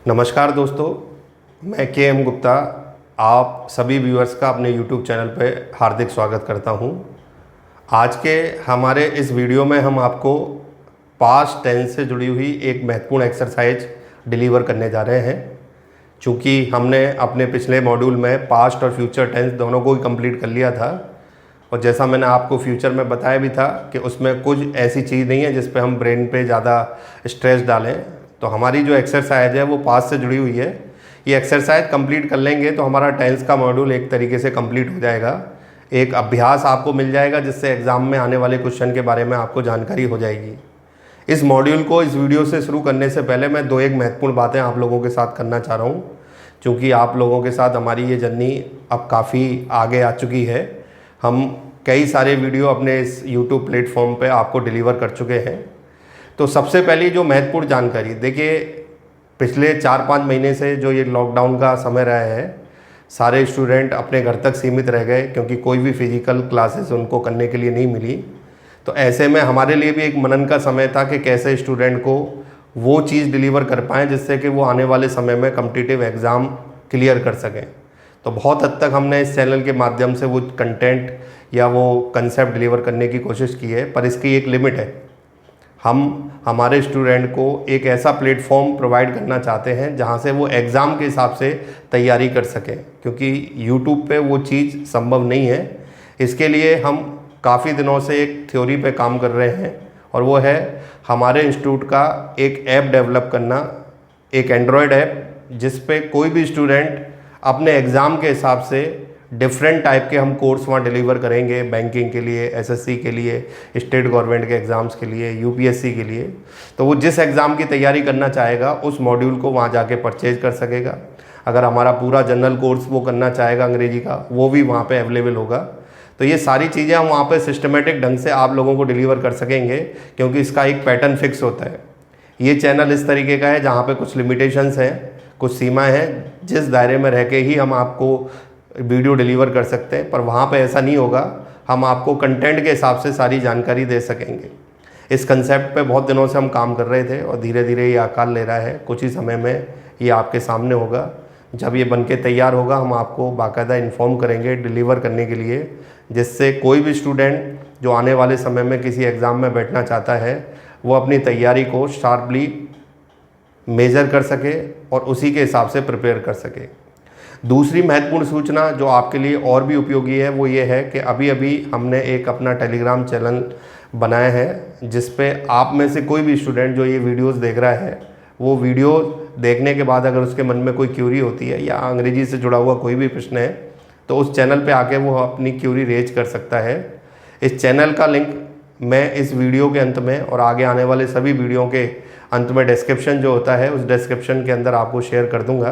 नमस्कार दोस्तों, मैं के गुप्ता आप सभी व्यूअर्स का अपने YouTube चैनल पे हार्दिक स्वागत करता हूं। आज के हमारे इस वीडियो में हम आपको पास्ट टेंस से जुड़ी हुई एक महत्वपूर्ण एक्सरसाइज डिलीवर करने जा रहे हैं। चूँकि हमने अपने पिछले मॉड्यूल में पास्ट और फ्यूचर टेंस दोनों को ही कंप्लीट कर लिया था, और जैसा मैंने आपको फ्यूचर में बताया भी था कि उसमें कुछ ऐसी चीज़ नहीं है जिस पे हम ब्रेन पे ज़्यादा स्ट्रेस डालें। तो हमारी जो एक्सरसाइज है वो पास्ट से जुड़ी हुई है। ये एक्सरसाइज कंप्लीट कर लेंगे तो हमारा टेंस का मॉड्यूल एक तरीके से कंप्लीट हो जाएगा। एक अभ्यास आपको मिल जाएगा जिससे एग्ज़ाम में आने वाले क्वेश्चन के बारे में आपको जानकारी हो जाएगी। इस मॉड्यूल को इस वीडियो से शुरू करने से पहले मैं एक महत्वपूर्ण बातें आप लोगों के साथ करना चाह रहा हूँ। क्योंकि आप लोगों के साथ हमारी ये जर्नी अब काफ़ी आगे आ चुकी है। हम कई सारे वीडियो अपने इस YouTube प्लेटफॉर्म पे आपको डिलीवर कर चुके हैं। तो सबसे पहली जो महत्वपूर्ण जानकारी, देखिए पिछले 4-5 महीने से जो ये लॉकडाउन का समय रहा है, सारे स्टूडेंट अपने घर तक सीमित रह गए क्योंकि कोई भी फिजिकल क्लासेस उनको करने के लिए नहीं मिली। तो ऐसे में हमारे लिए भी एक मनन का समय था कि कैसे स्टूडेंट को वो चीज़ डिलीवर कर पाएँ जिससे कि वो आने वाले समय में कॉम्पिटिटिव एग्ज़ाम क्लियर कर सकें। तो बहुत हद तक हमने इस चैनल के माध्यम से वो कंटेंट या वो कंसेप्ट डिलीवर करने की कोशिश की है, पर इसकी एक लिमिट है। हम हमारे स्टूडेंट को एक ऐसा प्लेटफॉर्म प्रोवाइड करना चाहते हैं जहां से वो एग्ज़ाम के हिसाब से तैयारी कर सकें, क्योंकि YouTube पे वो चीज़ संभव नहीं है। इसके लिए हम काफ़ी दिनों से एक थ्योरी पे काम कर रहे हैं, और वो है हमारे इंस्टीट्यूट का एक ऐप डेवलप करना, एक एंड्रॉयड ऐप जिस पे कोई भी स्टूडेंट अपने एग्ज़ाम के हिसाब से डिफरेंट टाइप के हम कोर्स वहाँ डिलीवर करेंगे। बैंकिंग के लिए, SSC के लिए, स्टेट गवर्नमेंट के एग्ज़ाम्स के लिए, UPSC के लिए। तो वो जिस एग्ज़ाम की तैयारी करना चाहेगा उस मॉड्यूल को वहाँ जाके परचेज कर सकेगा। अगर हमारा पूरा जनरल कोर्स वो करना चाहेगा अंग्रेजी का, वो भी वहाँ पे अवेलेबल होगा। तो ये सारी चीज़ें हम वहाँ पे सिस्टमेटिक ढंग से आप लोगों को डिलीवर कर सकेंगे, क्योंकि इसका एक पैटर्न फिक्स होता है। ये चैनल इस तरीके का है जहाँ पे कुछ लिमिटेशंस हैं, कुछ सीमाएं हैं, जिस दायरे में रह के ही हम आपको वीडियो डिलीवर कर सकते हैं। पर वहाँ पे ऐसा नहीं होगा, हम आपको कंटेंट के हिसाब से सारी जानकारी दे सकेंगे। इस कंसेप्ट पे बहुत दिनों से हम काम कर रहे थे और धीरे धीरे ये आकार ले रहा है। कुछ ही समय में ये आपके सामने होगा। जब ये बन के तैयार होगा हम आपको बाकायदा इन्फॉर्म करेंगे डिलीवर करने के लिए, जिससे कोई भी स्टूडेंट जो आने वाले समय में किसी एग्ज़ाम में बैठना चाहता है वो अपनी तैयारी को शार्पली मेज़र कर सके और उसी के हिसाब से प्रिपेयर कर सके। दूसरी महत्वपूर्ण सूचना जो आपके लिए और भी उपयोगी है वो ये है कि अभी अभी हमने एक अपना टेलीग्राम चैनल बनाया है, जिस पे आप में से कोई भी स्टूडेंट जो ये वीडियोस देख रहा है, वो वीडियो देखने के बाद अगर उसके मन में कोई क्यूरी होती है या अंग्रेजी से जुड़ा हुआ कोई भी प्रश्न है, तो उस चैनल पे आके वो अपनी क्यूरी रेज कर सकता है। इस चैनल का लिंक मैं इस वीडियो के अंत में और आगे आने वाले सभी वीडियो के अंत में डिस्क्रिप्शन जो होता है उस डिस्क्रिप्शन के अंदर आपको शेयर कर दूँगा।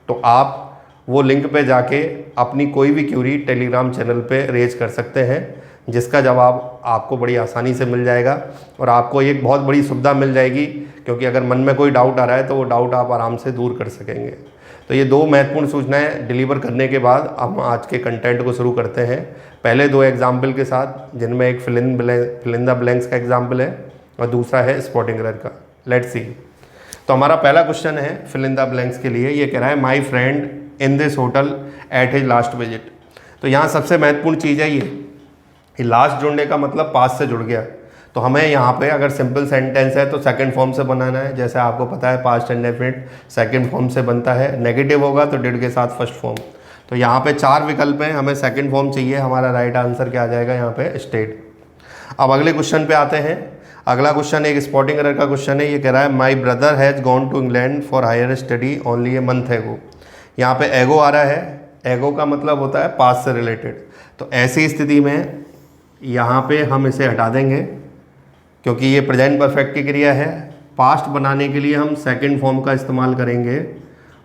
तो आप वो लिंक पे जाके अपनी कोई भी क्यूरी टेलीग्राम चैनल पे रेज कर सकते हैं, जिसका जवाब आपको बड़ी आसानी से मिल जाएगा। और आपको एक बहुत बड़ी सुविधा मिल जाएगी, क्योंकि अगर मन में कोई डाउट आ रहा है तो वो डाउट आप आराम से दूर कर सकेंगे। तो ये 2 महत्वपूर्ण सूचनाएं डिलीवर करने के बाद हम आज के कंटेंट को शुरू करते हैं। पहले 2 एग्जाम्पल के साथ, जिनमें एक फिल इन द ब्लैंक्स का एग्जाम्पल है और दूसरा है स्पॉटिंग एरर का। Let's see. तो हमारा पहला क्वेश्चन है फिल इन द ब्लैंक्स के लिए। ये कह रहा है my friend in this hotel at his last visit. तो यहाँ सबसे महत्वपूर्ण चीज़ है ये लास्ट जुड़ने का मतलब पास्ट से जुड़ गया। तो हमें यहाँ पे अगर सिंपल सेंटेंस है तो सेकंड फॉर्म से बनाना है। जैसे आपको पता है पास्ट इंडेफिनिट सेकंड फॉर्म से बनता है, नेगेटिव होगा तो डिड के साथ फर्स्ट फॉर्म। तो यहाँ पे 4 विकल्प हैं, हमें सेकंड फॉर्म चाहिए। हमारा राइट आंसर क्या आ जाएगा यहाँ पे? स्टेट। अब अगले क्वेश्चन पे आते हैं। अगला क्वेश्चन एक स्पॉटिंग एरर का क्वेश्चन है। ये कह रहा है my brother has gone to England for higher study only a month ago. यहाँ पे एगो आ रहा है। एगो का मतलब होता है पास्ट से रिलेटेड। तो ऐसी स्थिति में यहाँ पे हम इसे हटा देंगे, क्योंकि ये प्रेजेंट परफेक्ट की क्रिया है। पास्ट बनाने के लिए हम सेकंड फॉर्म का इस्तेमाल करेंगे,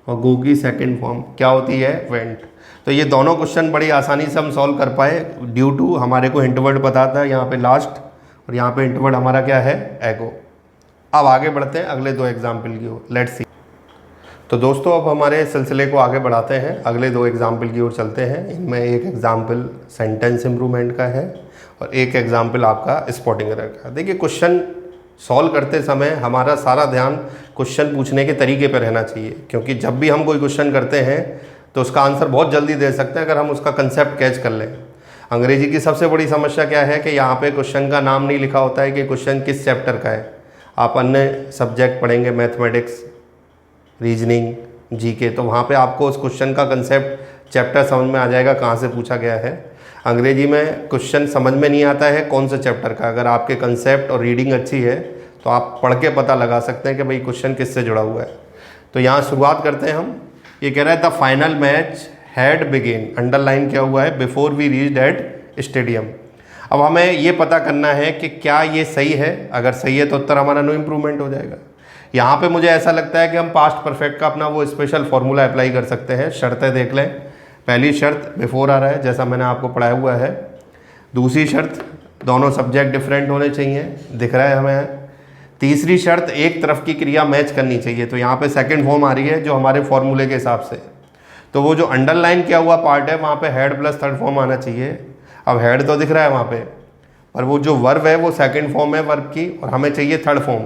और गो की सेकंड फॉर्म क्या होती है? वेंट। तो ये दोनों क्वेश्चन बड़ी आसानी से हम सॉल्व कर पाए, ड्यू टू हमारे को हिंट वर्ड पता था यहाँ पे लास्ट, और यहाँ पे हिंट वर्ड हमारा क्या है? एगो। अब आगे बढ़ते हैं अगले 2 एग्जाम्पल की ओर। Let's see. तो दोस्तों अब हमारे सिलसिले को आगे बढ़ाते हैं, अगले 2 एग्जाम्पल की ओर चलते हैं। इनमें एक एग्जाम्पल सेंटेंस इम्प्रूवमेंट का है और एक एग्जाम्पल आपका स्पॉटिंग एरर का। देखिए क्वेश्चन सॉल्व करते समय हमारा सारा ध्यान क्वेश्चन पूछने के तरीके पर रहना चाहिए, क्योंकि जब भी हम कोई क्वेश्चन करते हैं तो उसका आंसर बहुत जल्दी दे सकते हैं अगर हम उसका कंसेप्ट कैच कर लें। अंग्रेजी की सबसे बड़ी समस्या क्या है कि यहाँ पे क्वेश्चन का नाम नहीं लिखा होता है कि क्वेश्चन किस चैप्टर का है। आप अन्य सब्जेक्ट पढ़ेंगे, मैथमेटिक्स, रीजनिंग, जीके, तो वहाँ पे आपको उस क्वेश्चन का कंसेप्ट चैप्टर समझ में आ जाएगा कहाँ से पूछा गया है। अंग्रेजी में क्वेश्चन समझ में नहीं आता है कौन से चैप्टर का, अगर आपके कंसेप्ट और रीडिंग अच्छी है तो आप पढ़ के पता लगा सकते हैं कि भाई क्वेश्चन किससे जुड़ा हुआ है। तो यहाँ शुरुआत करते हैं हम। ये कह रहा है the final match had begin, underline किया हुआ है, before we reached at stadium. अब हमें ये पता करना है कि क्या ये सही है। अगर सही है तो उत्तर हमारा नो इम्प्रूवमेंट हो जाएगा। यहाँ पे मुझे ऐसा लगता है कि हम पास्ट परफेक्ट का अपना वो स्पेशल फॉर्मूला अप्लाई कर सकते हैं। शर्तें देख लें। पहली शर्त बिफोर आ रहा है जैसा मैंने आपको पढ़ाया हुआ है। दूसरी शर्त दोनों सब्जेक्ट डिफरेंट होने चाहिए, दिख रहा है हमें। तीसरी शर्त एक तरफ की क्रिया मैच करनी चाहिए, तो यहाँ पे सेकंड फॉर्म आ रही है जो हमारे फॉर्मूले के हिसाब से। तो वो जो अंडरलाइन किया हुआ पार्ट है वहाँ पे हेड प्लस थर्ड फॉर्म आना चाहिए। अब हेड तो दिख रहा है वहाँ पे, पर वो जो वर्ब है वो सेकंड फॉर्म है वर्ब की, और हमें चाहिए थर्ड फॉर्म।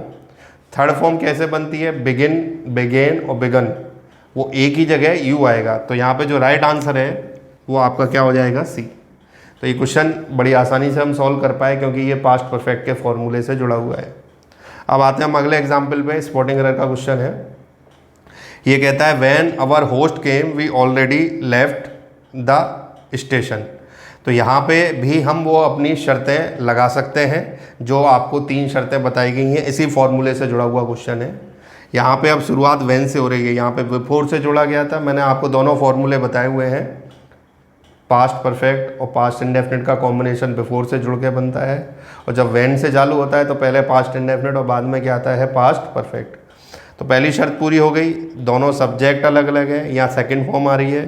थर्ड फॉर्म कैसे बनती है? बिगिन, बिगेन और बिगन, वो एक ही जगह यू आएगा। तो यहाँ पे जो राइट आंसर है वो आपका क्या हो जाएगा? सी। तो ये क्वेश्चन बड़ी आसानी से हम सॉल्व कर पाए क्योंकि ये पास्ट परफेक्ट के फॉर्मूले से जुड़ा हुआ है। अब आते हैं हम अगले एग्जाम्पल पे। स्पॉटिंग एरर का क्वेश्चन है। ये कहता है when our host came we already left the station. तो यहाँ पे भी हम वो अपनी शर्तें लगा सकते हैं जो आपको 3 शर्तें बताई गई हैं, इसी फॉर्मूले से जुड़ा हुआ क्वेश्चन है। यहाँ पे अब शुरुआत व्हेन से हो रही है, यहाँ पे बिफोर से जोड़ा गया था। मैंने आपको दोनों फॉर्मूले बताए हुए हैं, पास्ट परफेक्ट और पास्ट इंडेफिनिट का कॉम्बिनेशन बिफोर से जुड़ के बनता है, और जब व्हेन से चालू होता है तो पहले पास्ट इंडेफिनिट और बाद में क्या आता है? Past perfect. तो पहली शर्त पूरी हो गई, दोनों सब्जेक्ट अलग अलग है, यहाँ सेकंड फॉर्म आ रही है,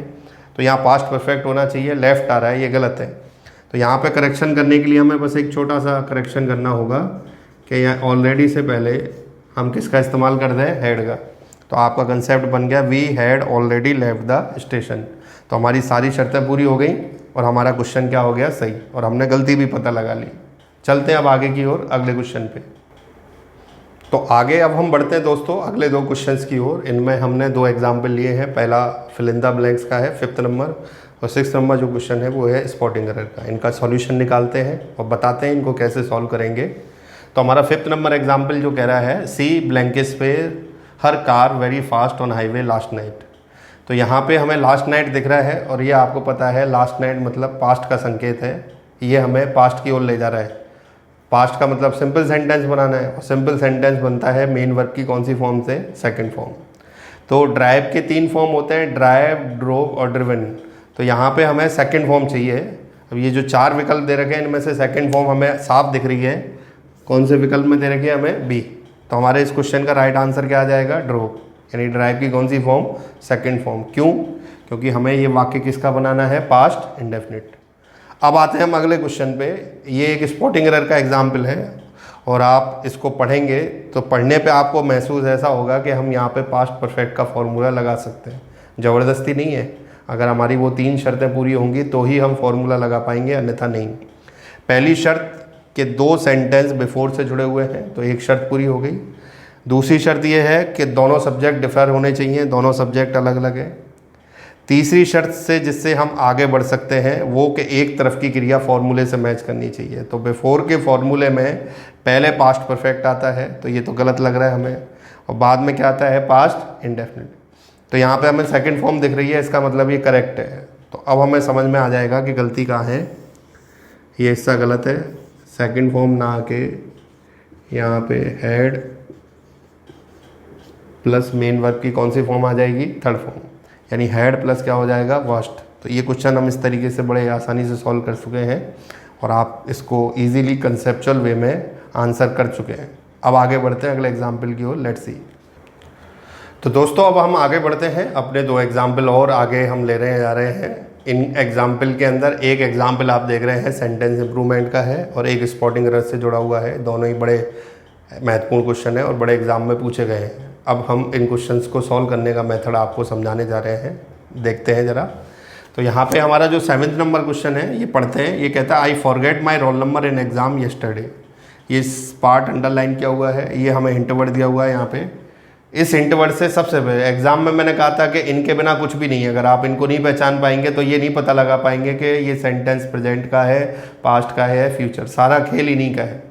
तो यहाँ पास्ट परफेक्ट होना चाहिए, लेफ्ट आ रहा है, ये गलत है। तो यहाँ पे करेक्शन करने के लिए हमें बस एक छोटा सा करेक्शन करना होगा कि यहाँ ऑलरेडी से पहले हम किसका इस्तेमाल कर दें? हेड का। तो आपका कंसेप्ट बन गया we had already left the station. तो हमारी सारी शर्तें पूरी हो गई और हमारा क्वेश्चन क्या हो गया? सही, और हमने गलती भी पता लगा ली। चलते हैं अब आगे की ओर, अगले क्वेश्चन पे। तो आगे अब हम बढ़ते हैं दोस्तों अगले 2 क्वेश्चंस की ओर। इनमें हमने 2 एग्जाम्पल लिए हैं। पहला फिल इन द ब्लैंक्स का है 5th नंबर, और 6th नंबर जो क्वेश्चन है वो है स्पॉटिंग एरर का। इनका सॉल्यूशन निकालते हैं और बताते हैं इनको कैसे सॉल्व करेंगे। तो हमारा 5th नंबर एग्जाम्पल जो कह रहा है सी ब्लैंकेस पे her car very fast on highway last night. तो यहाँ पे हमें लास्ट नाइट दिख रहा है, और ये आपको पता है लास्ट नाइट मतलब पास्ट का संकेत है, ये हमें पास्ट की ओर ले जा रहा है। पास्ट का मतलब सिंपल सेंटेंस बनाना है, और सिंपल सेंटेंस बनता है मेन वर्ब की कौन सी फॉर्म से? Second form. तो ड्राइव के 3 फॉर्म होते हैं, ड्राइव, ड्रोव और ड्रिवन। तो यहाँ पे हमें सेकंड फॉर्म चाहिए। अब ये जो 4 विकल्प दे रखे हैं इनमें से सेकंड फॉर्म हमें साफ दिख रही है। कौन से विकल्प में दे रखी है? हमें बी। तो हमारे इस क्वेश्चन का राइट आंसर क्या आ जाएगा? ड्रोव, यानी ड्राइव की कौन सी फॉर्म? Second form. क्यों? क्योंकि हमें ये वाक्य किसका बनाना है? Past indefinite. अब आते हैं हम अगले क्वेश्चन पे। ये एक स्पॉटिंग एरर का एग्जाम्पल है, और आप इसको पढ़ेंगे तो पढ़ने पे आपको महसूस ऐसा होगा कि हम यहाँ पे पास्ट परफेक्ट का फॉर्मूला लगा सकते हैं। ज़बरदस्ती नहीं है, अगर हमारी वो 3 शर्तें पूरी होंगी तो ही हम फॉर्मूला लगा पाएंगे, अन्यथा नहीं। पहली शर्त के 2 सेंटेंस बिफोर से जुड़े हुए हैं, तो एक शर्त पूरी हो गई। दूसरी शर्त ये है कि दोनों सब्जेक्ट डिफर होने चाहिए, दोनों सब्जेक्ट अलग अलग है। तीसरी शर्त से जिससे हम आगे बढ़ सकते हैं वो कि एक तरफ की क्रिया फॉर्मूले से मैच करनी चाहिए। तो बिफोर के फॉर्मूले में पहले पास्ट परफेक्ट आता है, तो ये तो गलत लग रहा है हमें, और बाद में क्या आता है? Past indefinite. तो यहाँ पे हमें सेकंड फॉर्म दिख रही है, इसका मतलब ये करेक्ट है। तो अब हमें समझ में आ जाएगा कि गलती कहाँ है। ये हिस्सा गलत है, सेकंड फॉर्म ना आके यहाँ पे हेड प्लस मेन वर्ब की कौन सी फॉर्म आ जाएगी? थर्ड फॉर्म, यानी हेड प्लस क्या हो जाएगा? वर्स्ट। तो ये क्वेश्चन हम इस तरीके से बड़े आसानी से सॉल्व कर चुके हैं, और आप इसको इजीली कंसेप्चुअल वे में आंसर कर चुके हैं। अब आगे बढ़ते हैं अगले एग्जाम्पल की ओर, लेट्स सी। तो दोस्तों अब हम आगे बढ़ते हैं, अपने 2 एग्जाम्पल और आगे हम ले रहे जा रहे हैं। इन एग्जाम्पल के अंदर एक एग्जाम्पल आप देख रहे हैं सेंटेंस इंप्रूवमेंट का है, और एक स्पॉटिंग एरर से जुड़ा हुआ है। दोनों ही बड़े महत्वपूर्ण क्वेश्चन है और बड़े एग्जाम में पूछे गए हैं। अब हम इन क्वेश्चंस को सॉल्व करने का मेथड आपको समझाने जा रहे हैं, देखते हैं ज़रा। तो यहाँ पे हमारा जो 7th नंबर क्वेश्चन है ये पढ़ते हैं। ये कहता है I forget my roll number in exam yesterday. ये पार्ट अंडरलाइन किया हुआ है, ये हमें हिंट वर्ड दिया हुआ है यहाँ पे। इस हिंट वर्ड से सबसे पहले एग्जाम में मैंने कहा था कि इनके बिना कुछ भी नहीं है। अगर आप इनको नहीं पहचान पाएंगे तो ये नहीं पता लगा पाएंगे कि ये सेंटेंस प्रेजेंट का है, पास्ट का है, फ्यूचर, सारा खेल इन्हीं का है।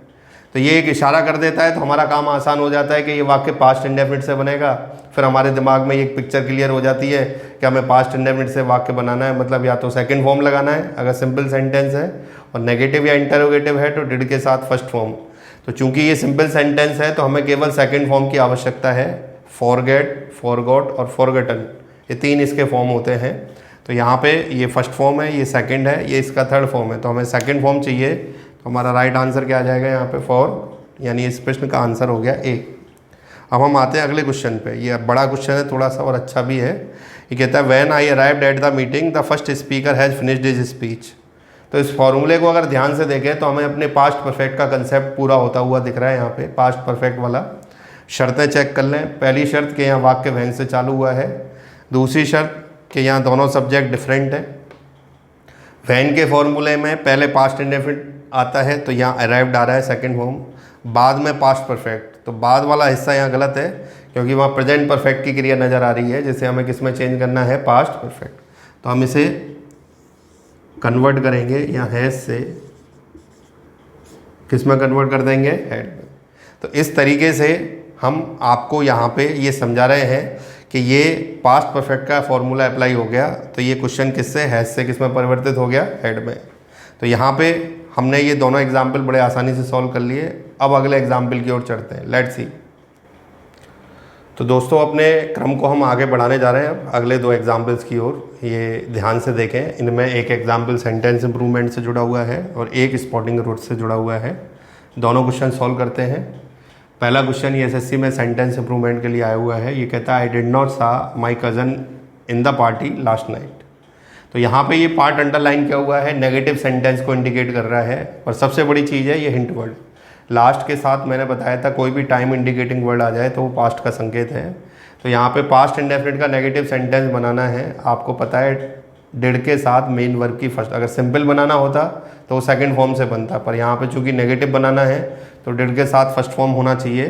तो ये एक इशारा कर देता है तो हमारा काम आसान हो जाता है कि ये वाक्य पास्ट इंडेफिनिट से बनेगा। फिर हमारे दिमाग में एक पिक्चर क्लियर हो जाती है कि हमें पास्ट इंडेफिनिट से वाक्य बनाना है, मतलब या तो सेकंड फॉर्म लगाना है अगर सिंपल सेंटेंस है, और नेगेटिव या इंटरोगेटिव है तो डिड के साथ फर्स्ट फॉर्म। तो चूंकि ये सिंपल सेंटेंस है तो हमें केवल सेकंड फॉर्म की आवश्यकता है। फॉरगेट, फॉरगॉट और फॉरगटन, ये 3 इसके फॉर्म होते हैं। तो यहाँ पे ये फर्स्ट फॉर्म है, ये सेकंड है, ये इसका थर्ड फॉर्म है। तो हमें सेकंड फॉर्म चाहिए, तो हमारा राइट आंसर क्या आ जाएगा यहाँ पे? फॉर, यानी इस प्रश्न का आंसर हो गया ए। अब हम आते हैं अगले क्वेश्चन पे। ये बड़ा क्वेश्चन है थोड़ा सा और अच्छा भी है। ये कहता है when I arrived at the meeting the first speaker has finished his speech. तो इस फॉर्मूले को अगर ध्यान से देखें तो हमें अपने पास्ट परफेक्ट का कंसेप्ट पूरा होता हुआ दिख रहा है यहाँ पे, पास्ट परफेक्ट वाला। शर्तें चेक कर लें। पहली शर्त कि यहाँ वाक्य वैन से चालू हुआ है। दूसरी शर्त कि यहाँ दोनों सब्जेक्ट डिफरेंट है। वैन के फॉर्मूले में पहले पास्ट इंडेफिनिट आता है तो यहाँ अराइव्ड आ रहा है सेकंड फॉर्म, बाद में पास्ट परफेक्ट। तो बाद वाला हिस्सा यहाँ गलत है क्योंकि वहाँ प्रेजेंट परफेक्ट की क्रिया नज़र आ रही है, जिसे हमें किस में चेंज करना है? Past perfect. तो हम इसे कन्वर्ट करेंगे यहाँ हैज़ से किस में कन्वर्ट कर देंगे? हैड में। तो इस तरीके से हम आपको यहाँ पे ये समझा रहे हैं कि ये पास्ट परफेक्ट का फॉर्मूला अप्लाई हो गया। तो ये क्वेश्चन किससे? हैज़ से किस में परिवर्तित हो गया? हैड में। तो यहाँ पे हमने ये दोनों एग्जाम्पल बड़े आसानी से सॉल्व कर लिए। अब अगले एग्जाम्पल की ओर चढ़ते हैं, लेट्स सी। तो दोस्तों अपने क्रम को हम आगे बढ़ाने जा रहे हैं अब अगले 2 एग्जाम्पल्स की ओर। ये ध्यान से देखें, इनमें एक एग्जाम्पल सेंटेंस इंप्रूवमेंट से जुड़ा हुआ है और एक स्पॉटिंग रूट से जुड़ा हुआ है। दोनों क्वेश्चन सॉल्व करते हैं। पहला क्वेश्चन ये एसएससी में सेंटेंस इंप्रूवमेंट के लिए आया हुआ है। ये कहता है आई डिड नॉट सा my cousin in the party last night. तो यहाँ पे ये पार्ट अंडरलाइन किया हुआ है, नेगेटिव सेंटेंस को इंडिकेट कर रहा है। और सबसे बड़ी चीज़ है ये हिंट वर्ड। लास्ट के साथ मैंने बताया था कोई भी टाइम इंडिकेटिंग वर्ड आ जाए तो वो पास्ट का संकेत है। तो यहाँ पे पास्ट इंडेफिनिट का नेगेटिव सेंटेंस बनाना है। आपको पता है डिड के साथ मेन वर्ब की फर्स्ट, अगर सिंपल बनाना होता तो वो सेकंड फॉर्म से बनता, पर यहाँ पे चूंकि नेगेटिव बनाना है तो डिड के साथ फर्स्ट फॉर्म होना चाहिए।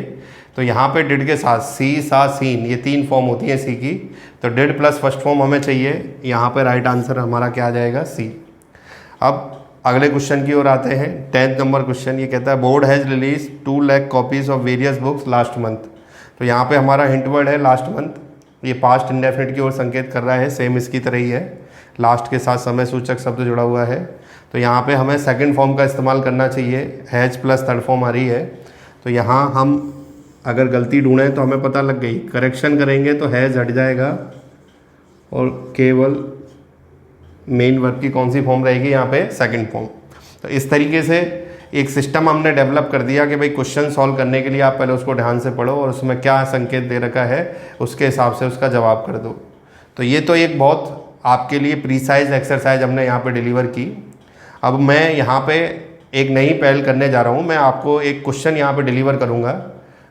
तो यहाँ पे डिड के साथ सी, सा, सीन, ये 3 फॉर्म होती हैं सी की। तो डिड प्लस फर्स्ट फॉर्म हमें चाहिए। यहाँ पे राइट आंसर हमारा क्या आ जाएगा? सी। अब अगले क्वेश्चन की ओर आते हैं। 10th नंबर क्वेश्चन ये कहता है board has release 2 lakh copies of various books last month. तो यहाँ पे हमारा हिंट वर्ड है लास्ट मंथ। ये पास्ट इंडेफिनिट की ओर संकेत कर रहा है, सेम इसकी तरह ही है। लास्ट के साथ समय सूचक शब्द जुड़ा हुआ है। तो यहाँ पे हमें सेकंड फॉर्म का इस्तेमाल करना चाहिए। हैज़ प्लस थर्ड फॉर्म आ रही है। तो यहाँ हम अगर गलती ढूंढें तो हमें पता लग गई। करेक्शन करेंगे तो हैज़ हट जाएगा और केवल मेन वर्ब की कौन सी फॉर्म रहेगी? यहाँ पे सेकंड फॉर्म। तो इस तरीके से एक सिस्टम हमने डेवलप कर दिया कि भाई क्वेश्चन सॉल्व करने के लिए आप पहले उसको ध्यान से पढ़ो और उसमें क्या संकेत दे रखा है उसके हिसाब से उसका जवाब कर दो। तो ये तो एक बहुत आपके लिए प्रीसाइज एक्सरसाइज हमने यहाँ पे डिलीवर की। अब मैं यहाँ पे एक नई पहल करने जा रहा हूँ। मैं आपको एक क्वेश्चन यहाँ पे डिलीवर करूँगा।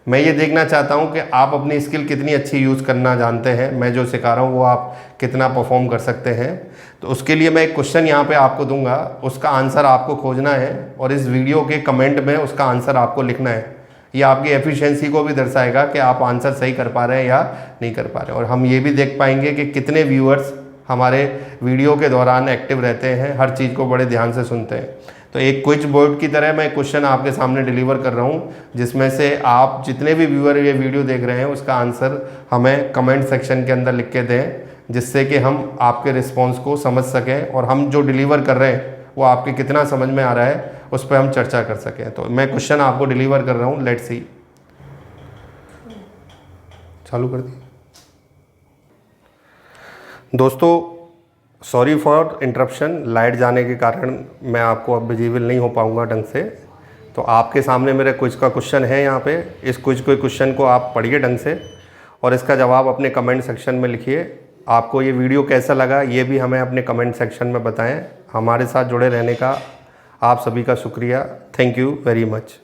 मैं ये देखना चाहता हूँ कि आप अपनी स्किल कितनी अच्छी यूज़ करना जानते हैं। मैं जो सिखा रहा हूँ वो आप कितना परफॉर्म कर सकते हैं। तो उसके लिए मैं एक क्वेश्चन यहाँ पे आपको दूंगा, उसका आंसर आपको खोजना है और इस वीडियो के कमेंट में उसका आंसर आपको लिखना है। ये आपकी एफिशिएंसी को भी दर्शाएगा कि आप आंसर सही कर पा रहे हैं या नहीं कर पा रहे हैं। और हम ये भी देख पाएंगे कि कितने व्यूअर्स हमारे वीडियो के दौरान एक्टिव रहते हैं, हर चीज़ को बड़े ध्यान से सुनते हैं। तो एक क्विज बोर्ड की तरह मैं क्वेश्चन आपके सामने डिलीवर कर रहा हूँ, जिसमें से आप जितने भी व्यूअर ये वीडियो देख रहे हैं उसका आंसर हमें कमेंट सेक्शन के अंदर लिख के दें, जिससे कि हम आपके रिस्पॉन्स को समझ सकें और हम जो डिलीवर कर रहे हैं वो आपके कितना समझ में आ रहा है उस पर हम चर्चा कर सकें। तो मैं क्वेश्चन आपको डिलीवर कर रहा हूँ, लेट्स सी। चालू कर दी। दोस्तों सॉरी फॉर इंटरप्शन, लाइट जाने के कारण मैं आपको अब विजिबल नहीं हो पाऊंगा ढंग से। तो आपके सामने मेरे क्विज का क्वेश्चन है यहाँ पे। इस क्वेश्चन को आप पढ़िए ढंग से और इसका जवाब अपने कमेंट सेक्शन में लिखिए। आपको ये वीडियो कैसा लगा ये भी हमें अपने कमेंट सेक्शन में बताएं। हमारे साथ जुड़े रहने का आप सभी का शुक्रिया। Thank you very much.